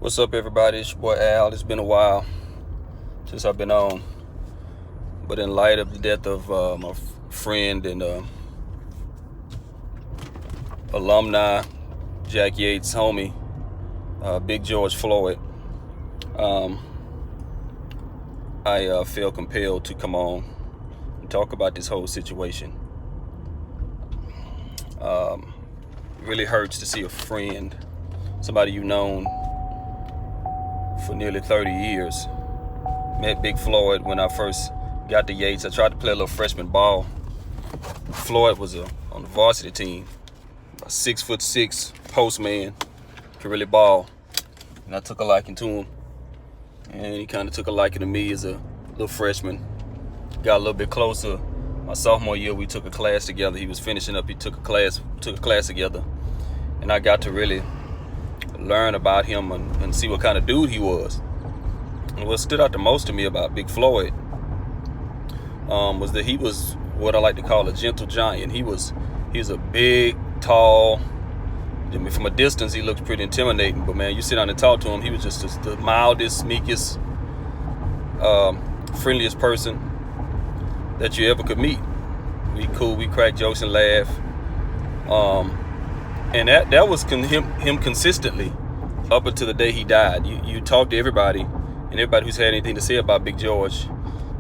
What's up, everybody? It's your boy Al. It's been a while since I've been on, but in light of the death of my friend and alumni, Jack Yates' homie, Big George Floyd, I feel compelled to come on and talk about this whole situation. It really hurts to see a friend, somebody you've known for nearly 30 years. Met Big Floyd when I first got to Yates. I tried to play a little freshman ball. Floyd was on the varsity team, a 6'6" post man, could really ball. And I took a liking to him. And he kind of took a liking to me as a little freshman. Got a little bit closer. My sophomore year, we took a class together. He was finishing up. He took a class together. And I got to really learn about him and see what kind of dude he was. And what stood out the most to me about Big Floyd was that he was what I like to call a gentle giant. He was a big, tall. I mean, from a distance, he looked pretty intimidating. But man, you sit down and talk to him, he was just the mildest, meekest, friendliest person that you ever could meet. We cool, we crack jokes and laugh. And that was him consistently up until the day he died. You talk to everybody, and everybody who's had anything to say about Big George,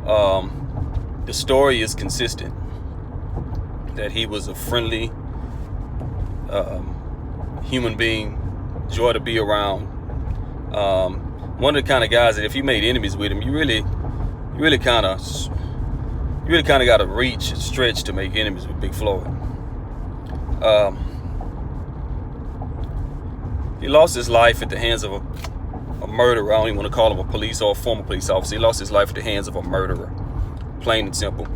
the story is consistent. That he was a friendly human being, joy to be around. One of the kind of guys that if you made enemies with him, you really kind of got to reach and stretch to make enemies with Big Floyd. He lost his life at the hands of a murderer. I don't even want to call him a police or a former police officer. He lost his life at the hands of a murderer, plain and simple.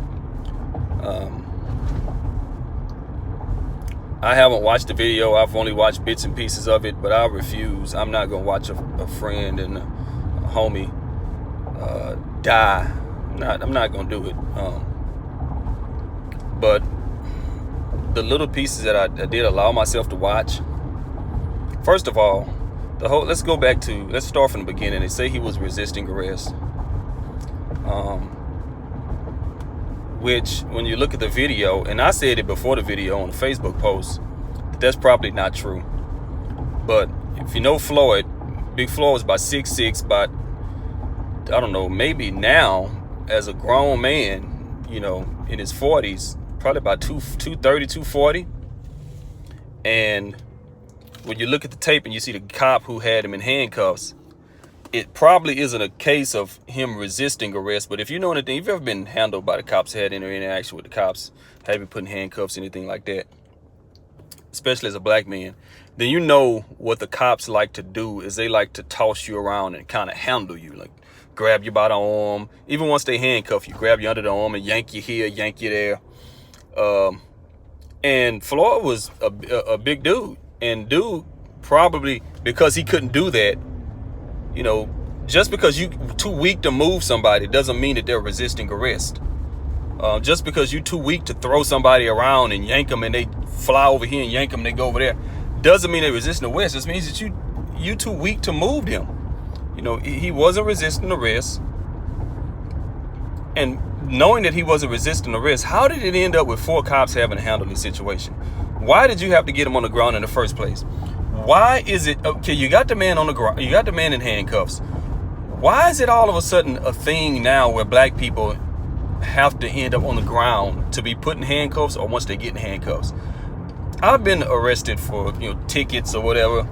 I haven't watched the video. I've only watched bits and pieces of it, but I refuse. I'm not going to watch a friend and a homie die. I'm not going to do it. But the little pieces that I did allow myself to watch, first of all, let's start from the beginning. They say he was resisting arrest. Which, when you look at the video, and I said it before the video on a Facebook post, that's probably not true. But if you know Floyd, Big Floyd was about 6'6", but I don't know, maybe now as a grown man, in his 40s, probably about 230, 240. And when you look at the tape and you see the cop who had him in handcuffs, it probably isn't a case of him resisting arrest. But if you know anything, if you've ever been handled by the cops, had any interaction with the cops, have you put in handcuffs, anything like that, especially as a black man, then you know what the cops like to do is they like to toss you around and kind of handle you, like grab you by the arm. Even once they handcuff you, grab you under the arm and yank you here, yank you there. And Floyd was a big dude. And dude, probably because he couldn't do that, just because you too weak to move somebody doesn't mean that they're resisting arrest. Just because you're too weak to throw somebody around and yank them and they fly over here and yank them and they go over there, doesn't mean they're resisting arrest. It just means that you too weak to move them. He wasn't resisting arrest. And knowing that he wasn't resisting arrest, how did it end up with 4 cops having to handle this situation? Why did you have to get him on the ground in the first place? Why is it, okay, you got the man on the ground, you got the man in handcuffs. Why is it all of a sudden a thing now where black people have to end up on the ground to be put in handcuffs, or once they get in handcuffs? I've been arrested for, tickets or whatever.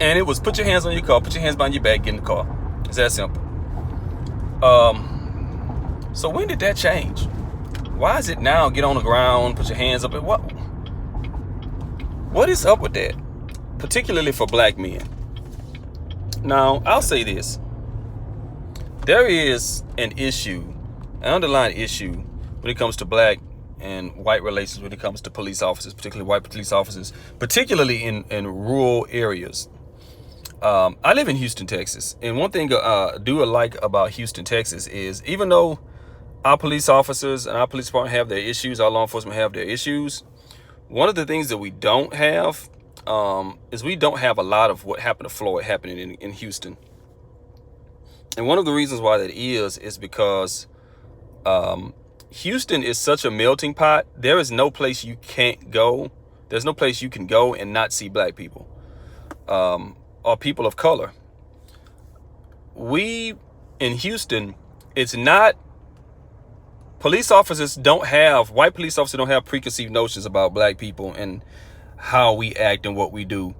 And it was put your hands on your car, put your hands behind your back, get in the car. It's that simple. So when did that change? Why is it now get on the ground, put your hands up? What is up with that? Particularly for black men. Now, I'll say this. There is an underlying issue when it comes to black and white relations, when it comes to police officers, particularly white police officers, particularly in rural areas. I live in Houston, Texas. And one thing I do like about Houston, Texas is even though our police officers and our police department have their issues, our law enforcement have their issues, one of the things that we don't have is we don't have a lot of what happened to Floyd happening in Houston. And one of the reasons why that is because Houston is such a melting pot. There is no place you can't go. There's no place you can go and not see black people or people of color. We in Houston, it's not, white police officers don't have preconceived notions about black people and how we act and what we do,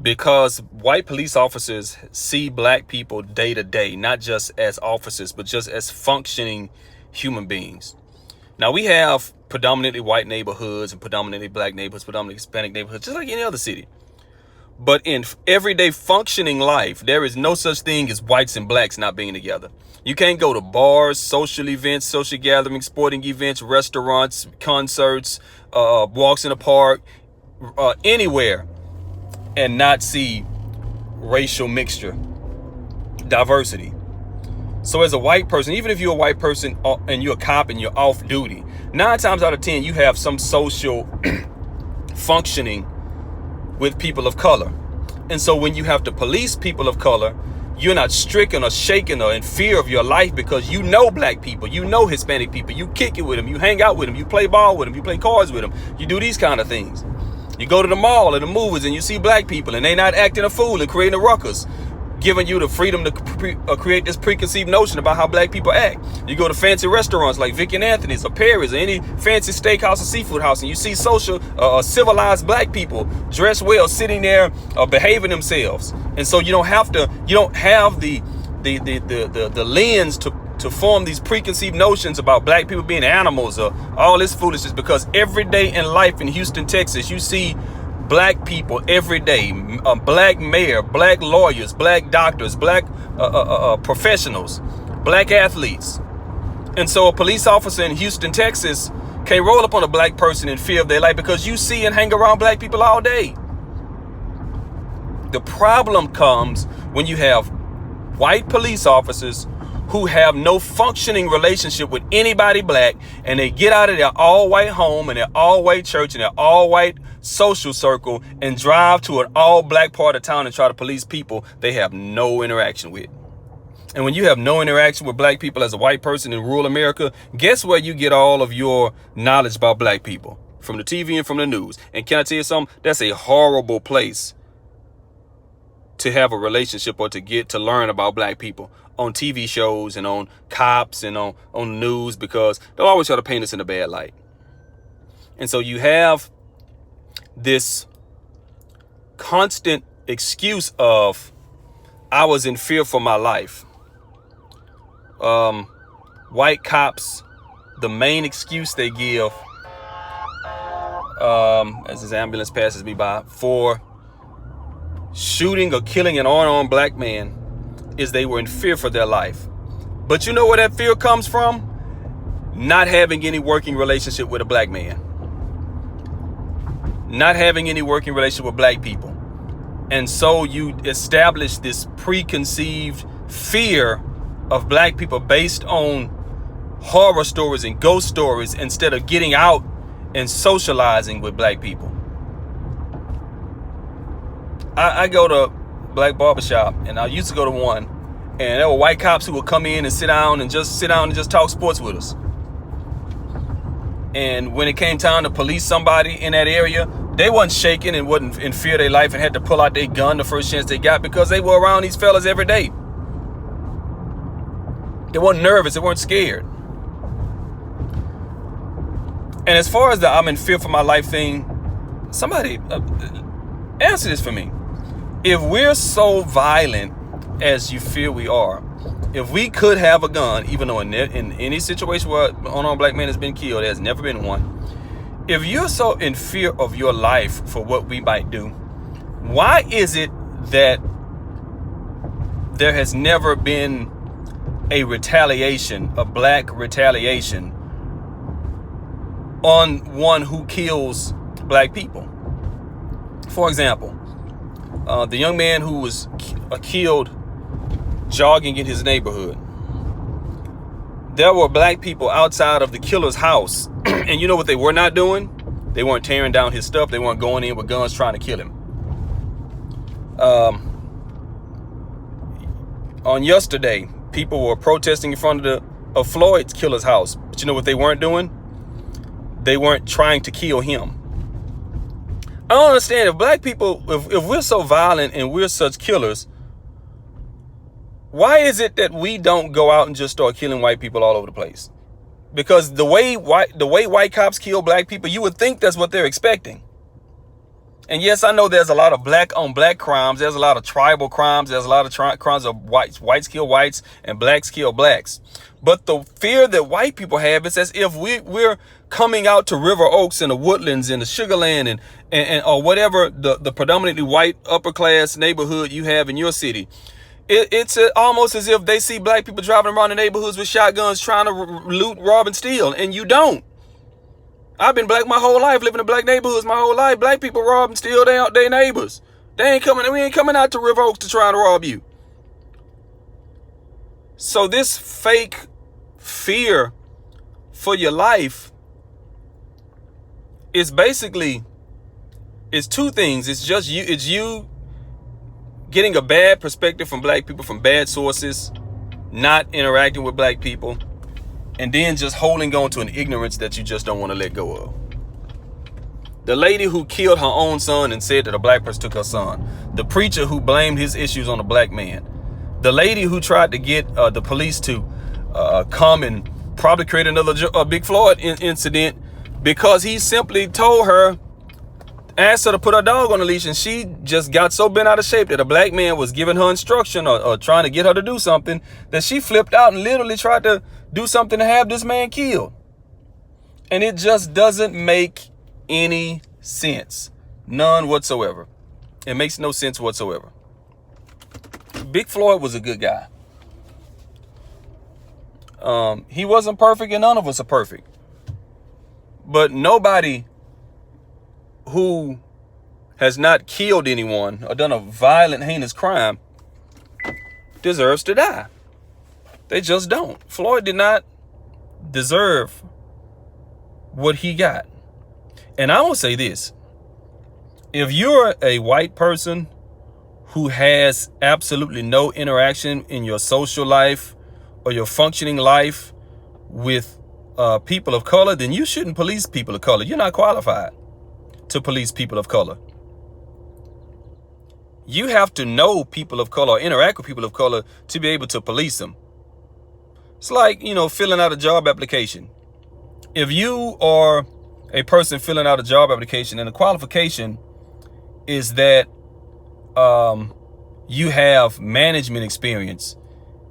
because white police officers see black people day to day, not just as officers, but just as functioning human beings. Now, we have predominantly white neighborhoods and predominantly black neighborhoods, predominantly Hispanic neighborhoods, just like any other city. But in everyday functioning life, there is no such thing as whites and blacks not being together. You can't go to bars, social events, social gatherings, sporting events, restaurants, concerts, walks in the park, anywhere, and not see racial mixture, diversity. So as a white person, even if you're a white person and you're a cop and you're off duty, 9 times out of 10, you have some social functioning with people of color. And so when you have to police people of color, you're not stricken or shaken or in fear of your life, because you know black people, you know Hispanic people, you kick it with them, you hang out with them, you play ball with them, you play cards with them, you do these kind of things. You go to the mall and the movies and you see black people and they not acting a fool and creating a ruckus, giving you the freedom to create this preconceived notion about how black people act. You go to fancy restaurants like Vic and Anthony's or Perry's or any fancy steakhouse or seafood house, and you see social, civilized black people dressed well, sitting there, behaving themselves. And so you don't have the lens to form these preconceived notions about black people being animals or all this foolishness, because every day in life in Houston, Texas, you see black people every day, black mayor, black lawyers, black doctors, black professionals, black athletes. And so a police officer in Houston, Texas can't roll up on a black person in fear of their life, because you see and hang around black people all day. The problem comes when you have white police officers who have no functioning relationship with anybody black, and they get out of their all-white home and their all-white church and their all-white social circle and drive to an all-black part of town and try to police people they have no interaction with. And when you have no interaction with black people as a white person in rural America, guess where you get all of your knowledge about black people? From the TV and from the news. And can I tell you something? That's a horrible place to have a relationship or to get to learn about black people, on TV shows and on cops and on the news, because they'll always try to paint us in a bad light. And so you have this constant excuse of, I was in fear for my life. White cops, the main excuse they give, as this ambulance passes me by, for shooting or killing an unarmed black man is they were in fear for their life. But you know where that fear comes from? Not having any working relationship with a black man. Not having any working relationship with black people. And so you establish this preconceived fear of black people based on horror stories and ghost stories, instead of getting out and socializing with black people. I go to black barbershop, and I used to go to one, and there were white cops who would come in and sit down and just talk sports with us. And when it came time to police somebody in that area, they wasn't shaking and wasn't in fear of their life and had to pull out their gun the first chance they got, because they were around these fellas every day. They weren't nervous, they weren't scared. And as far as the I'm in fear for my life thing, somebody answer this for me. If we're so violent as you feel we are, if we could have a gun, even though in any situation where an unarmed black man has been killed, there has never been one. If you're so in fear of your life for what we might do, why is it that there has never been a retaliation, a black retaliation, on one who kills black people? For example, the young man who was killed jogging in his neighborhood. There were black people outside of the killer's house, and you know what they were not doing? They weren't tearing down his stuff. They weren't going in with guns trying to kill him. On yesterday, people were protesting in front of Floyd's killer's house. But you know what they weren't doing? They weren't trying to kill him. I don't understand, if black people, if we're so violent and we're such killers, why is it that we don't go out and just start killing white people all over the place? Because the way white cops kill black people, you would think that's what they're expecting. And yes, I know there's a lot of black on black crimes. There's a lot of tribal crimes. There's a lot of crimes of whites kill whites and blacks kill blacks. But the fear that white people have is as if we're coming out to River Oaks and the Woodlands and the Sugarland and or whatever the predominantly white upper class neighborhood you have in your city. It's almost as if they see black people driving around the neighborhoods with shotguns trying to loot, rob, and steal, and you don't. I've been black my whole life, living in black neighborhoods my whole life. Black people rob and steal their neighbors. We ain't coming out to River Oaks to try to rob you. So this fake fear for your life is basically, it's two things. It's you getting a bad perspective from black people from bad sources, not interacting with black people, and then just holding on to an ignorance that you just don't want to let go of. The lady who killed her own son and said that a black person took her son. The preacher who blamed his issues on a black man. The lady who tried to get the police to come and probably create another big Floyd incident because he simply told her, asked her to put her dog on a leash, and she just got so bent out of shape that a black man was giving her instruction or trying to get her to do something that she flipped out and literally tried to do something to have this man killed. And it just doesn't make any sense. None whatsoever. It makes no sense whatsoever. Big Floyd was a good guy. He wasn't perfect, and none of us are perfect. But nobody who has not killed anyone or done a violent, heinous crime deserves to die. They just don't. Floyd did not deserve what he got. And I will say this. If you're a white person who has absolutely no interaction in your social life or your functioning life with people of color, then you shouldn't police people of color. You're not qualified to police people of color. You have to know people of color or interact with people of color to be able to police them. It's like, filling out a job application. If you are a person filling out a job application and the qualification is that you have management experience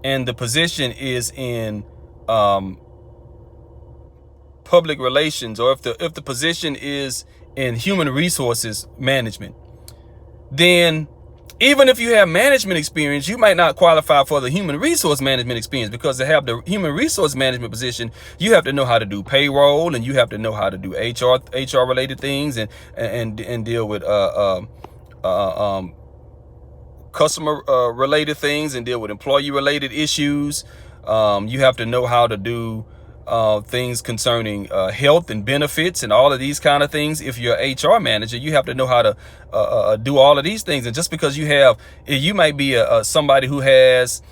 and the position is in public relations, or if the position is in human resources management, then even if you have management experience, you might not qualify for the human resource management experience, because to have the human resource management position, you have to know how to do payroll, and you have to know how to do HR related things, and deal with customer related things, and deal with employee related issues. You have to know how to do things concerning health and benefits and all of these kind of things. If you're an HR manager, you have to know how to do all of these things. And just because you might be somebody who has,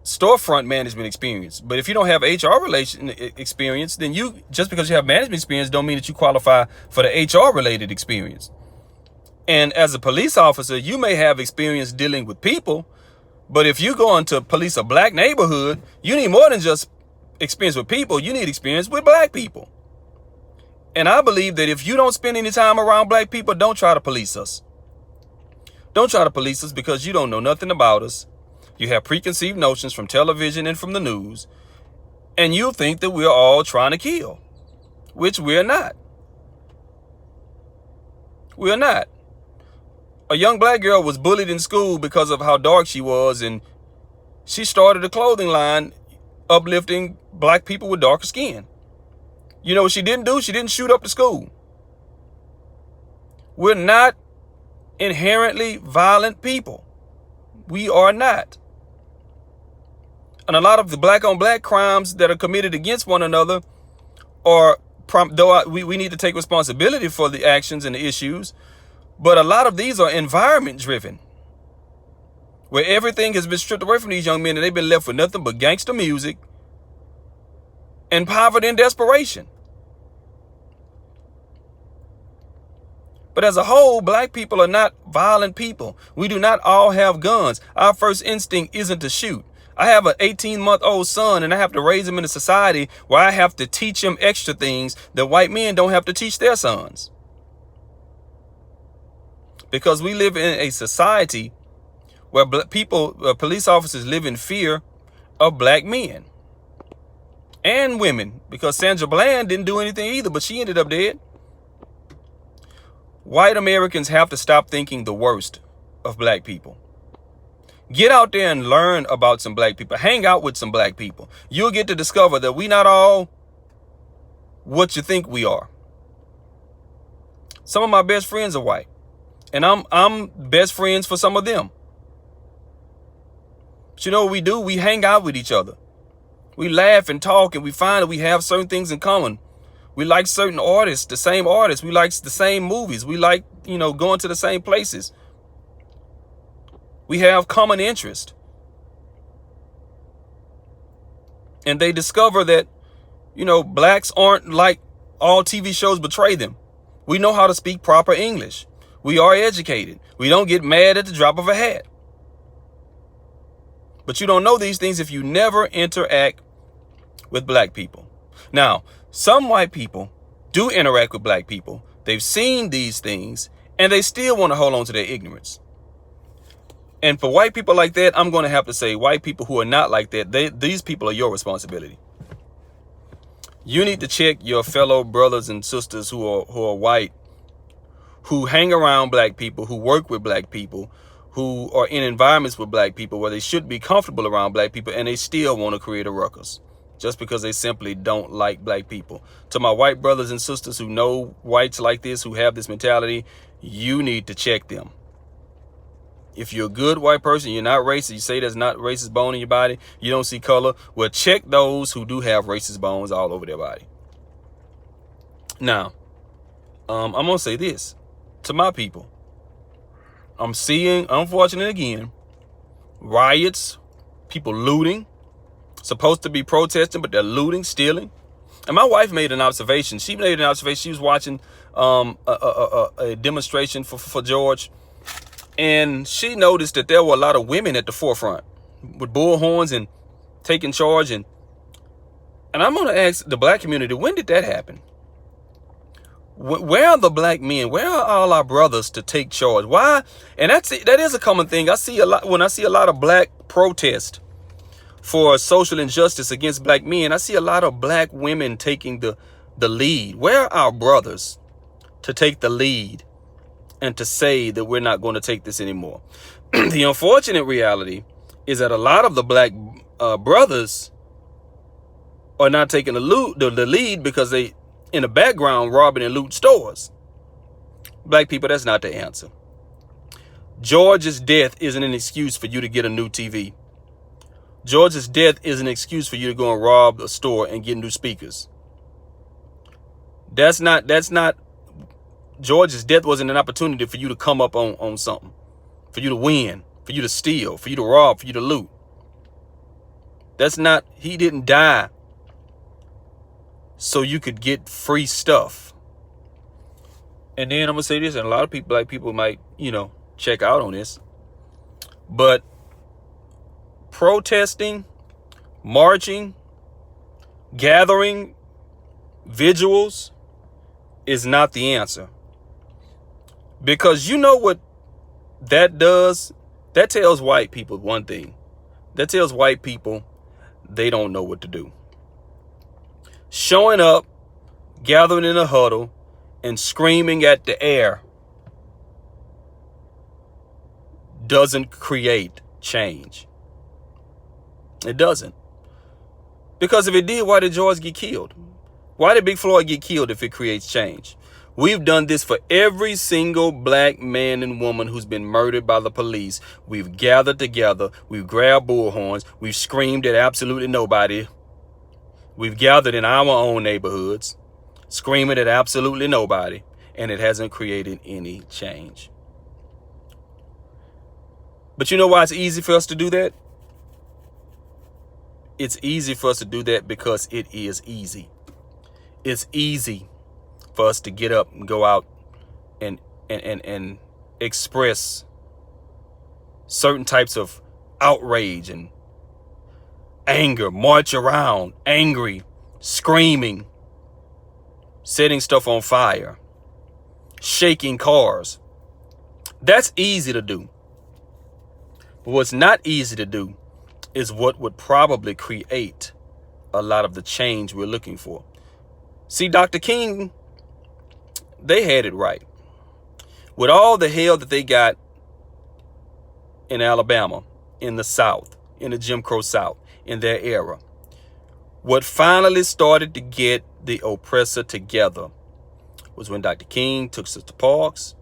storefront management experience, but if you don't have HR relation experience, then just because you have management experience don't mean that you qualify for the HR related experience. And as a police officer, you may have experience dealing with people, but if you're going to police a black neighborhood, you need more than just experience with people. You need experience with black people. And I believe that if you don't spend any time around black people, don't try to police us. Don't try to police us, because you don't know nothing about us. You have preconceived notions from television and from the news, and you think that we're all trying to kill, which we're not. We're not. A young black girl was bullied in school because of how dark she was, and she started a clothing line uplifting black people with darker skin. You know what she didn't do? She didn't shoot up the school. We're not inherently violent people. We are not. And a lot of the black on black crimes that are committed against one another are, though we need to take responsibility for the actions and the issues, But a lot of these are environment driven, where everything has been stripped away from these young men and they've been left with nothing but gangster music and poverty and desperation. But as a whole, black people are not violent people. We do not all have guns. Our first instinct isn't to shoot. I have an 18-month-old son, and I have to raise him in a society where I have to teach him extra things that white men don't have to teach their sons. Because we live in a society where police officers live in fear of black men and women. Because Sandra Bland didn't do anything either, but she ended up dead. White Americans have to stop thinking the worst of black people. Get out there and learn about some black people. Hang out with some black people. You'll get to discover that we not all what you think we are. Some of my best friends are white, and I'm best friends for some of them. But you know what we do? We hang out with each other. We laugh and talk, and we find that we have certain things in common. We like certain artists, the same artists. We like the same movies. We like, going to the same places. We have common interest. And they discover that, blacks aren't like all TV shows portray them. We know how to speak proper English. We are educated. We don't get mad at the drop of a hat. But you don't know these things if you never interact with black people. Now, some white people do interact with black people. They've seen these things and they still want to hold on to their ignorance. And for white people like that, I'm going to have to say white people who are not like that, these people are your responsibility. You need to check your fellow brothers and sisters who are white, who hang around black people, who work with black people, who are in environments with black people where they should be comfortable around black people, and they still want to create a ruckus just because they simply don't like black people. To my white brothers and sisters who know whites like this, who have this mentality, you need to check them. If you're a good white person, you're not racist, you say there's not racist bone in your body, you don't see color, well, check those who do have racist bones all over their body. Now, I'm going to say this to my people. I'm seeing, unfortunately again, riots, people looting, supposed to be protesting, but they're looting, stealing. And my wife made an observation. She made an observation. She was watching a demonstration for George. And she noticed that there were a lot of women at the forefront with bullhorns and taking charge. And I'm going to ask the black community, when did that happen? Where are the black men? Where are all our brothers to take charge? Why? And that is a common thing. I see a lot when I see a lot of black protest for social injustice against black men. I see a lot of black women taking the lead. Where are our brothers to take the lead and to say that we're not going to take this anymore? The unfortunate reality is that a lot of the black brothers are not taking the lead because they, in the background, robbing and loot stores. Black people, that's not the answer. George's death isn't an excuse for you to get a new TV. George's death is an excuse for you to go and rob a store and get new speakers. That's not George's death wasn't an opportunity for you to come up on something, for you to win, for you to steal, for you to rob, for you to loot. He didn't die so you could get free stuff. And then I'm going to say this, and a lot of people, black people might, check out on this, but protesting, marching, gathering, vigils is not the answer. Because you know what that does? That tells white people one thing. That tells white people they don't know what to do. Showing up, gathering in a huddle, and screaming at the air doesn't create change. It doesn't. Because if it did, why did George get killed? Why did Big Floyd get killed if it creates change? We've done this for every single black man and woman who's been murdered by the police. We've gathered together. We've grabbed bullhorns. We've screamed at absolutely nobody. We've gathered in our own neighborhoods, screaming at absolutely nobody. and it hasn't created any change. But you know why it's easy for us to do that? It's easy for us to do that because it is easy. It's easy for us to get up and go out and express certain types of outrage and anger, march around angry, screaming, setting stuff on fire, shaking cars. That's easy to do. But what's not easy to do is what would probably create a lot of the change we're looking for. See, Dr. King, they had it right. With all the hell that they got in Alabama, in the South, in the Jim Crow South, in their era, what finally started to get the oppressor together was when Dr. King took Sister Parks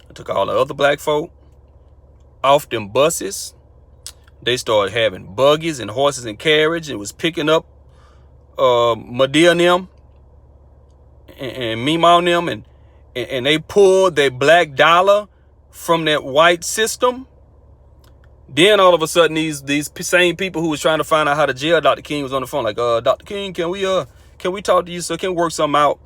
and took all the other black folk off them buses. They started having buggies and horses and carriage. It was picking up Medea and them and Mima and them, and they pulled their black dollar from that white system. Then all of a sudden, these same people who was trying to find out how to jail Dr. King was on the phone, like, Dr. King, can we talk to you, sir? Can we work something out?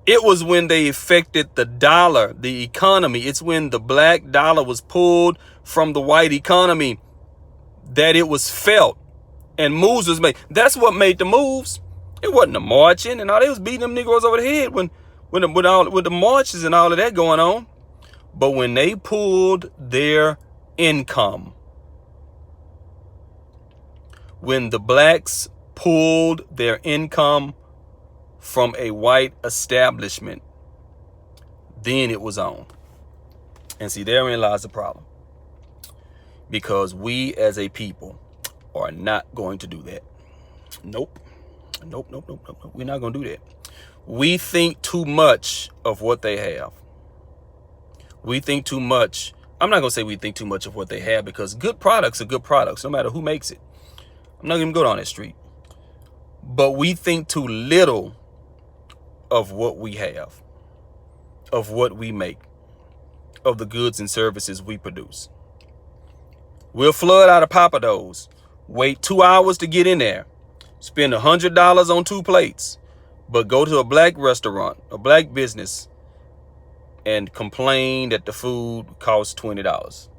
It was when they affected the dollar, the economy. It's when the black dollar was pulled from the white economy that it was felt and moves was made. That's what made the moves. It wasn't the marching and all. They was beating them Negroes over the head with the marches and all of that going on. But when they pulled their income, when the blacks pulled their income from a white establishment, then it was on. And see, therein lies the problem. Because we as a people are not going to do that. Nope. We're not going to do that. We think too much of what they have. We think too much. I'm not going to say we think too much of what they have, because good products are good products, no matter who makes it. I'm not going to go down that street. But we think too little of what we have, of what we make, of the goods and services we produce. We'll flood out of Papados, wait 2 hours to get in there, spend $100 on 2 plates, but go to a black restaurant, a black business, and complain that the food costs $20.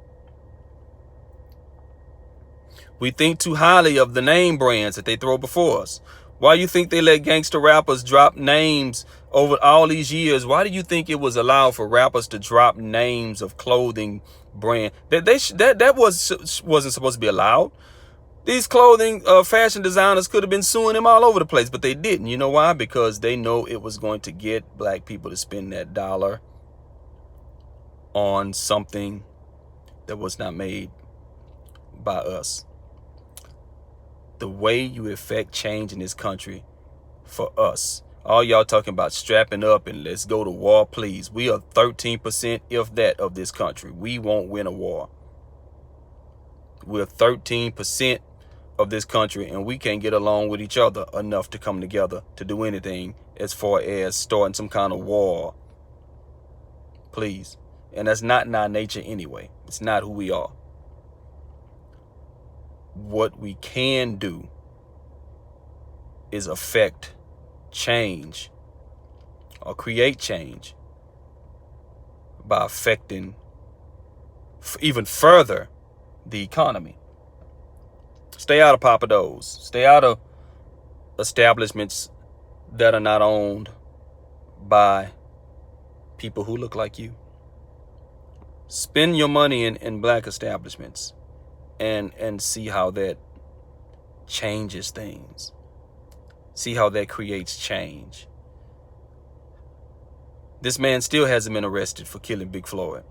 We think too highly of the name brands that they throw before us. Why do you think they let gangster rappers drop names over all these years? Why do you think it was allowed for rappers to drop names of clothing brand? That wasn't supposed to be allowed. These clothing fashion designers could have been suing them all over the place, but they didn't. You know why? Because they know it was going to get black people to spend that dollar on something that was not made by us. The way you affect change in this country for us. All y'all talking about strapping up and let's go to war, please. We are 13%, if that, of this country. We won't win a war. We're 13% of this country, and we can't get along with each other enough to come together to do anything as far as starting some kind of war. Please. And that's not in our nature anyway. It's not who we are. What we can do is affect change or create change by affecting even further the economy. Stay out of Papados. Stay out of establishments that are not owned by people who look like you. Spend your money in black establishments and see how that changes things. See how that creates change. This man still hasn't been arrested for killing Big Floyd.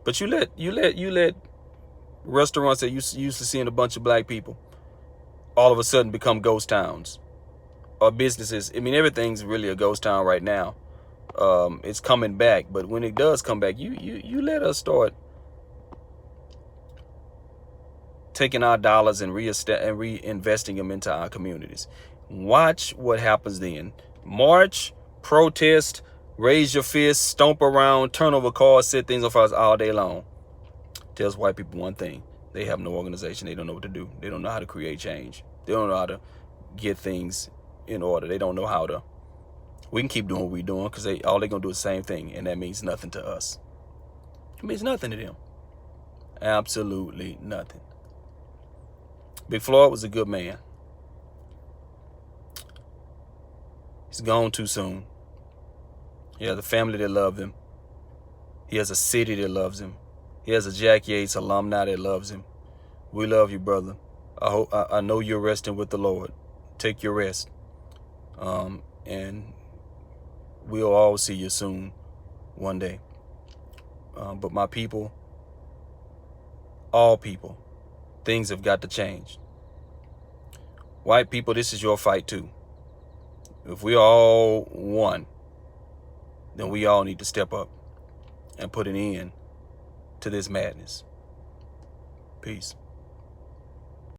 But you let restaurants that used to seeing a bunch of black people all of a sudden become ghost towns, or businesses. I mean, everything's really a ghost town right now. It's coming back, but when it does come back, you let us start taking our dollars and reinvesting them into our communities. Watch what happens then. March protest, raise your fist, stomp around, turn over cars, set things on fire all day long. Tells white people one thing: they have no organization. They don't know what to do. They don't know how to create change. They don't know how to get things in order. They don't know how to. We can keep doing what we're doing because all they're gonna do is the same thing, and that means nothing to us. It means nothing to them. Absolutely nothing. Big Floyd was a good man. He's gone too soon. He has a family that loved him. He has a city that loves him. He has a Jack Yates alumni that loves him. We love you, brother. I know you're resting with the Lord. Take your rest. And we'll all see you soon, one day. But my people, all people, things have got to change. White people, this is your fight too. If we are all one, then we all need to step up and put an end to this madness. Peace.